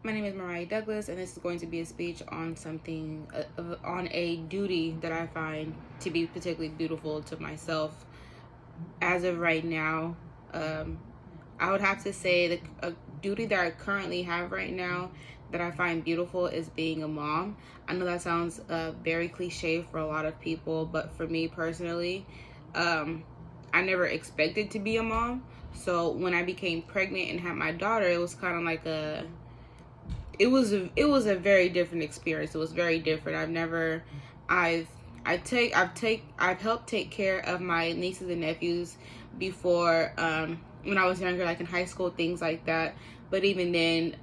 My name is Mariah Douglas, and this is going to be a speech on something, on a duty that I find to be particularly beautiful to myself. As of right now, I would have to say that a duty that I currently have right now that I find beautiful is being a mom. I know that sounds very cliche for a lot of people, but for me personally, I never expected to be a mom. So when I became pregnant and had my daughter, it was kind of like it was a very different experience. It was very different. I've helped take care of my nieces and nephews before, when I was younger, like in high school, things like that. But even then,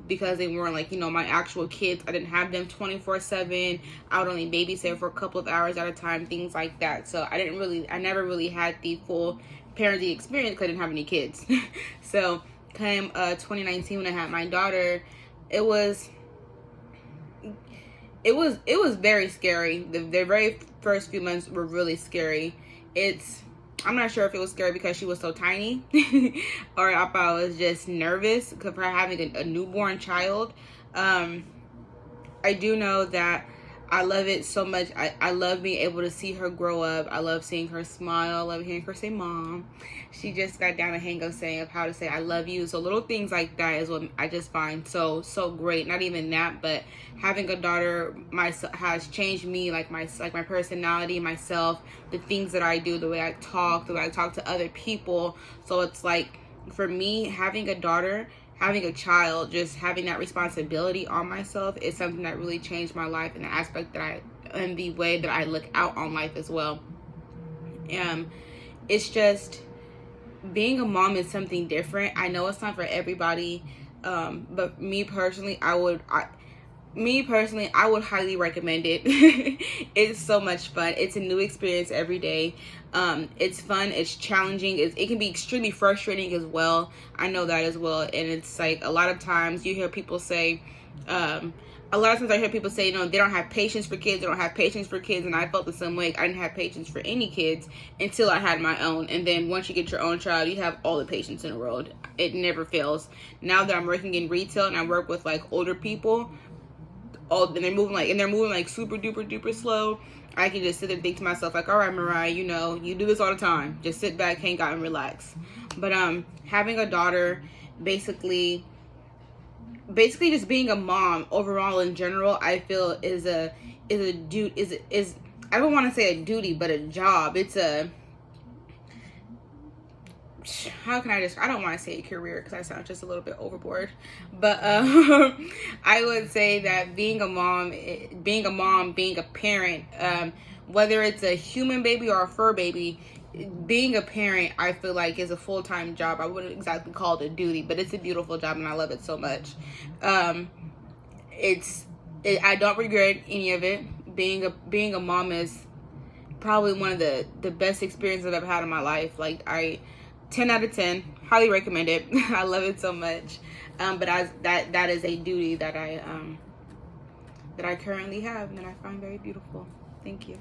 because they weren't like, my actual kids, I didn't have them 24/7. I would only babysit for a couple of hours at a time, things like that. So I never really had the full parenting experience because I didn't have any kids. So came 2019 when I had my daughter. It was very scary. The very first few months were really scary. I'm not sure if it was scary because she was so tiny or if I was just nervous because for having a newborn child. I do know that I love it so much. I love being able to see her grow up. I love seeing her smile. I love hearing her say mom. She just got down a hang of saying of how to say I love you. So little things like that is what I just find so great. Not even that, but having a daughter has changed me, like my personality, myself, the things that I do, the way I talk to other people. So it's like, for me, having a daughter, having a child, just having that responsibility on myself is something that really changed my life in the aspect and the way that I look out on life as well. It's just, being a mom is something different. I know it's not for everybody, but me personally, I would highly recommend it. It's so much fun. It's a new experience every day. It's fun. It's challenging. It can be extremely frustrating as well. I know that as well. And it's like, a lot of times you hear people say, they don't have patience for kids. They don't have patience for kids. And I felt the same way. I didn't have patience for any kids until I had my own. And then once you get your own child, you have all the patience in the world. It never fails. Now that I'm working in retail and I work with like older people, and they're moving like super duper duper slow, I can just sit there and think to myself like, all right, Mariah, you do this all the time. Just sit back, hang out, and relax. But having a daughter, basically just being a mom overall in general, I feel is I don't want to say a duty, but a job. It's a, I don't want to say a career because I sound just a little bit overboard, but I would say that being a mom, being a parent, whether it's a human baby or a fur baby, being a parent, I feel like, is a full-time job. I wouldn't exactly call it a duty, but it's a beautiful job and I love it so much. I don't regret any of it. Being a mom is probably one of the best experiences I've ever had in my life. Like, 10 out of 10, highly recommend it. I love it so much. But that is a duty that I currently have and that I find very beautiful. Thank you.